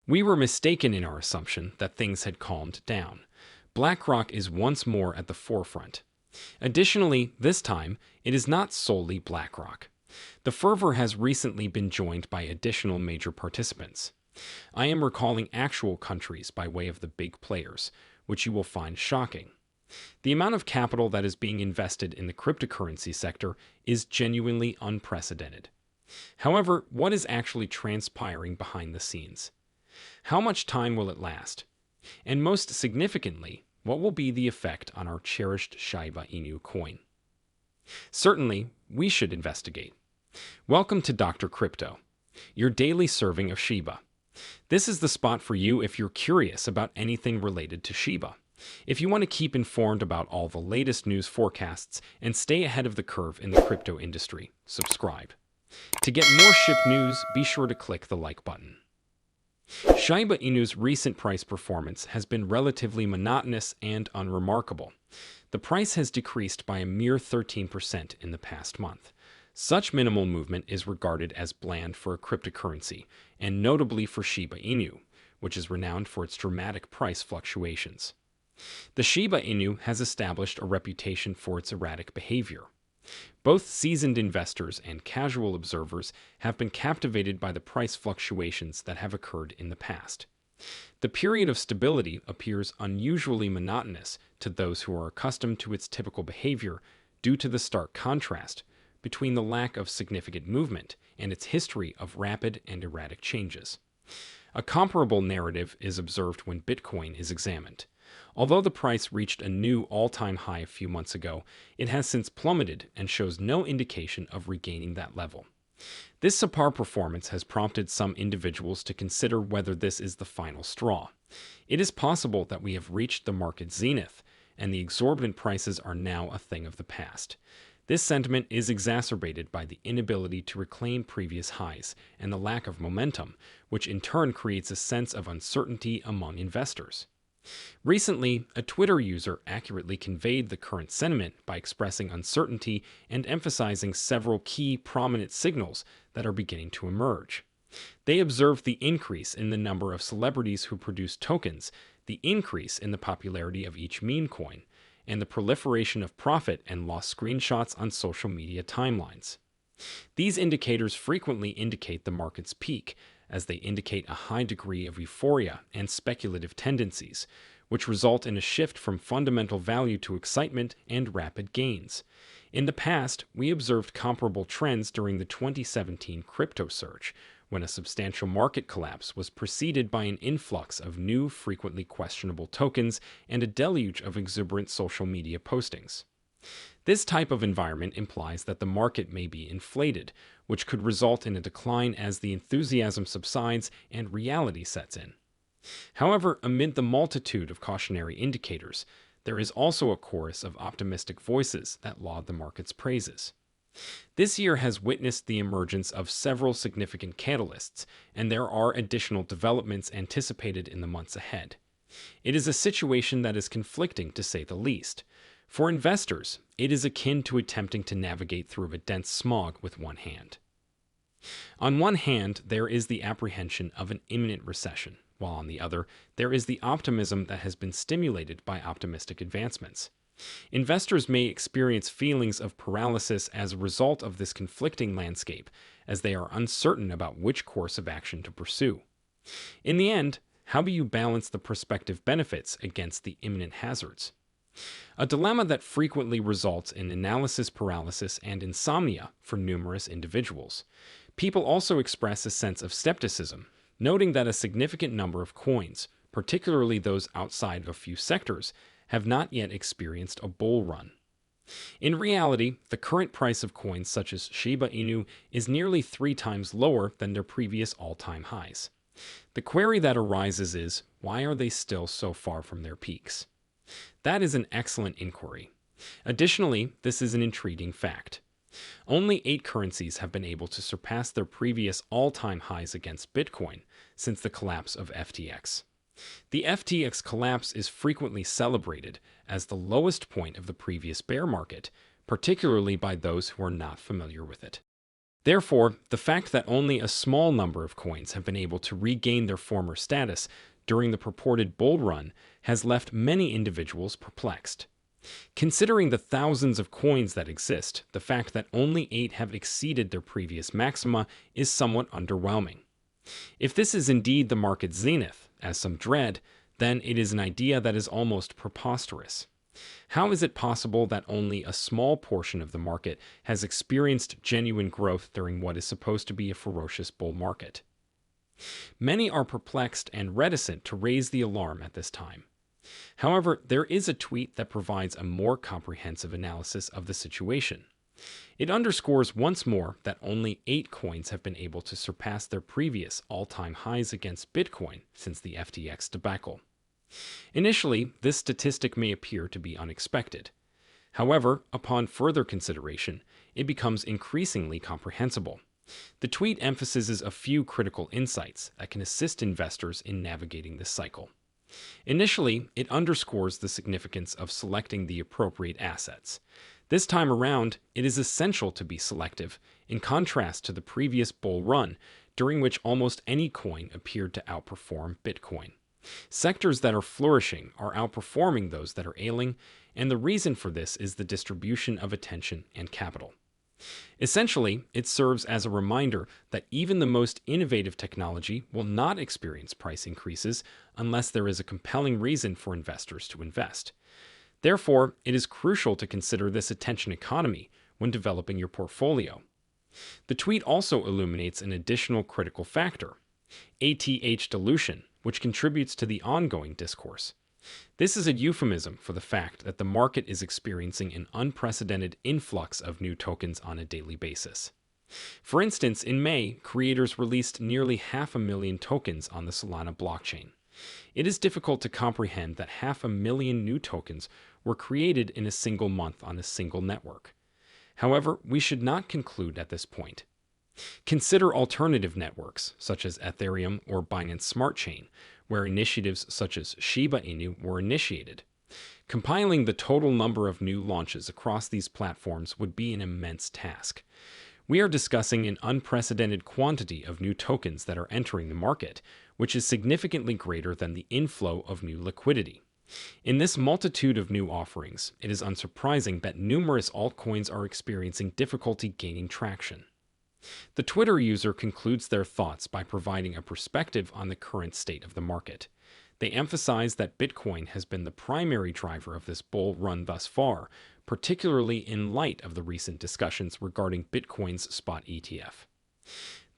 We were mistaken in our assumption that things had calmed down. Blackrock is once more at the forefront. Additionally, this time, it is not solely Blackrock. The fervor has recently been joined by additional major participants. I am recalling actual countries by way of the big players, which you will find shocking. The amount of capital that is being invested in the cryptocurrency sector is genuinely unprecedented. However, what is actually transpiring behind the scenes? How much time will it last? And most significantly, what will be the effect on our cherished Shiba Inu coin? Certainly, we should investigate. Welcome to Dr. Crypto, your daily serving of Shiba. This is the spot for you if you're curious about anything related to Shiba. If you want to keep informed about all the latest news forecasts and stay ahead of the curve in the crypto industry, subscribe. To get more SHIB news, be sure to click the like button. Shiba Inu's recent price performance has been relatively monotonous and unremarkable. The price has decreased by a mere 13% in the past month. Such minimal movement is regarded as bland for a cryptocurrency, and notably for Shiba Inu, which is renowned for its dramatic price fluctuations. The Shiba Inu has established a reputation for its erratic behavior. Both seasoned investors and casual observers have been captivated by the price fluctuations that have occurred in the past. The period of stability appears unusually monotonous to those who are accustomed to its typical behavior due to the stark contrast between the lack of significant movement and its history of rapid and erratic changes. A comparable narrative is observed when Bitcoin is examined. Although the price reached a new all-time high a few months ago, it has since plummeted and shows no indication of regaining that level. This subpar performance has prompted some individuals to consider whether this is the final straw. It is possible that we have reached the market zenith, and the exorbitant prices are now a thing of the past. This sentiment is exacerbated by the inability to reclaim previous highs and the lack of momentum, which in turn creates a sense of uncertainty among investors. Recently, a Twitter user accurately conveyed the current sentiment by expressing uncertainty and emphasizing several key prominent signals that are beginning to emerge. They observed the increase in the number of celebrities who produce tokens, the increase in the popularity of each meme coin, and the proliferation of profit and loss screenshots on social media timelines. These indicators frequently indicate the market's peak, as they indicate a high degree of euphoria and speculative tendencies, which result in a shift from fundamental value to excitement and rapid gains. In the past, we observed comparable trends during the 2017 crypto surge, when a substantial market collapse was preceded by an influx of new, frequently questionable tokens and a deluge of exuberant social media postings. This type of environment implies that the market may be inflated, which could result in a decline as the enthusiasm subsides and reality sets in. However, amid the multitude of cautionary indicators, there is also a chorus of optimistic voices that laud the market's praises. This year has witnessed the emergence of several significant catalysts, and there are additional developments anticipated in the months ahead. It is a situation that is conflicting, to say the least. For investors, it is akin to attempting to navigate through a dense smog with one hand. On one hand, there is the apprehension of an imminent recession, while on the other, there is the optimism that has been stimulated by optimistic advancements. Investors may experience feelings of paralysis as a result of this conflicting landscape, as they are uncertain about which course of action to pursue. In the end, how do you balance the prospective benefits against the imminent hazards? A dilemma that frequently results in analysis paralysis and insomnia for numerous individuals. People also express a sense of skepticism, noting that a significant number of coins, particularly those outside of a few sectors, have not yet experienced a bull run. In reality, the current price of coins such as Shiba Inu is nearly 3 times lower than their previous all-time highs. The query that arises is, why are they still so far from their peaks? That is an excellent inquiry. Additionally, this is an intriguing fact. Only 8 currencies have been able to surpass their previous all-time highs against Bitcoin since the collapse of FTX. The FTX collapse is frequently celebrated as the lowest point of the previous bear market, particularly by those who are not familiar with it. Therefore, the fact that only a small number of coins have been able to regain their former status during the purported bull run has left many individuals perplexed. Considering the thousands of coins that exist, the fact that only 8 have exceeded their previous maxima is somewhat underwhelming. If this is indeed the market's zenith, as some dread, then it is an idea that is almost preposterous. How is it possible that only a small portion of the market has experienced genuine growth during what is supposed to be a ferocious bull market? Many are perplexed and reticent to raise the alarm at this time. However, there is a tweet that provides a more comprehensive analysis of the situation. It underscores once more that only 8 coins have been able to surpass their previous all-time highs against Bitcoin since the FTX debacle. Initially, this statistic may appear to be unexpected. However, upon further consideration, it becomes increasingly comprehensible. The tweet emphasizes a few critical insights that can assist investors in navigating this cycle. Initially, it underscores the significance of selecting the appropriate assets. This time around, it is essential to be selective, in contrast to the previous bull run, during which almost any coin appeared to outperform Bitcoin. Sectors that are flourishing are outperforming those that are ailing, and the reason for this is the distribution of attention and capital. Essentially, it serves as a reminder that even the most innovative technology will not experience price increases unless there is a compelling reason for investors to invest. Therefore, it is crucial to consider this attention economy when developing your portfolio. The tweet also illuminates an additional critical factor: ATH dilution, which contributes to the ongoing discourse. This is a euphemism for the fact that the market is experiencing an unprecedented influx of new tokens on a daily basis. For instance, in May, creators released nearly 500,000 tokens on the Solana blockchain. It is difficult to comprehend that 500,000 new tokens were created in a single month on a single network. However, we should not conclude at this point. Consider alternative networks, such as Ethereum or Binance Smart Chain, where initiatives such as Shiba Inu were initiated. Compiling the total number of new launches across these platforms would be an immense task. We are discussing an unprecedented quantity of new tokens that are entering the market, which is significantly greater than the inflow of new liquidity. In this multitude of new offerings, it is unsurprising that numerous altcoins are experiencing difficulty gaining traction. The Twitter user concludes their thoughts by providing a perspective on the current state of the market. They emphasize that Bitcoin has been the primary driver of this bull run thus far, particularly in light of the recent discussions regarding Bitcoin's spot ETF.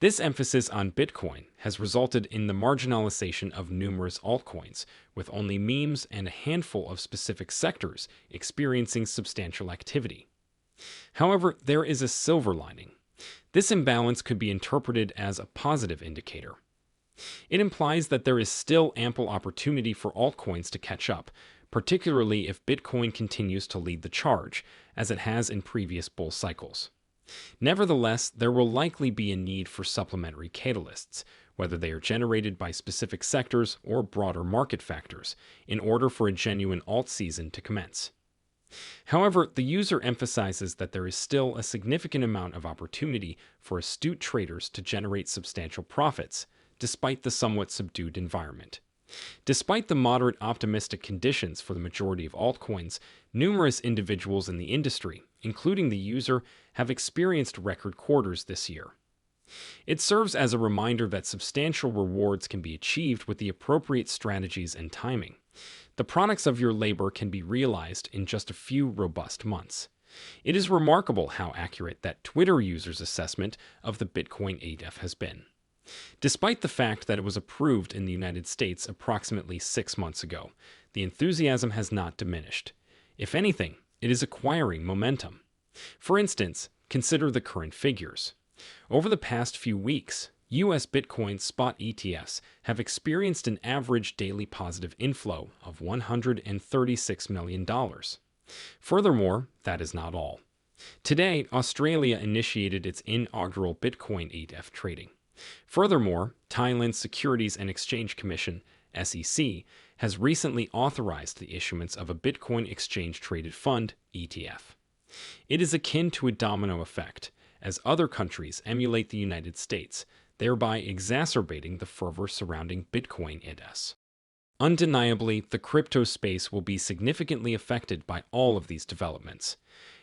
This emphasis on Bitcoin has resulted in the marginalization of numerous altcoins, with only memes and a handful of specific sectors experiencing substantial activity. However, there is a silver lining. This imbalance could be interpreted as a positive indicator. It implies that there is still ample opportunity for altcoins to catch up, particularly if Bitcoin continues to lead the charge, as it has in previous bull cycles. Nevertheless, there will likely be a need for supplementary catalysts, whether they are generated by specific sectors or broader market factors, in order for a genuine alt season to commence. However, the user emphasizes that there is still a significant amount of opportunity for astute traders to generate substantial profits, despite the somewhat subdued environment. Despite the moderate optimistic conditions for the majority of altcoins, numerous individuals in the industry, including the user, have experienced record quarters this year. It serves as a reminder that substantial rewards can be achieved with the appropriate strategies and timing. The products of your labor can be realized in just a few robust months. It is remarkable how accurate that Twitter user's assessment of the Bitcoin ETF has been. Despite the fact that it was approved in the United States approximately 6 months ago, the enthusiasm has not diminished. If anything, it is acquiring momentum. For instance, consider the current figures. Over the past few weeks, U.S. Bitcoin spot ETFs have experienced an average daily positive inflow of $136 million. Furthermore, that is not all. Today, Australia initiated its inaugural Bitcoin ETF trading. Furthermore, Thailand's Securities and Exchange Commission, SEC, has recently authorized the issuance of a Bitcoin exchange-traded fund, ETF. It is akin to a domino effect, as other countries emulate the United States, thereby exacerbating the fervor surrounding Bitcoin IDS. Undeniably, the crypto space will be significantly affected by all of these developments.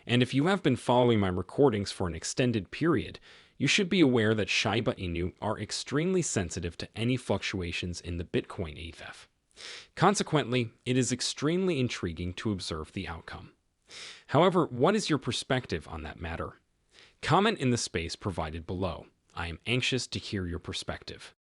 And if you have been following my recordings for an extended period, you should be aware that Shiba Inu are extremely sensitive to any fluctuations in the Bitcoin ETH. Consequently, it is extremely intriguing to observe the outcome. However, what is your perspective on that matter? Comment in the space provided below. I am anxious to hear your perspective.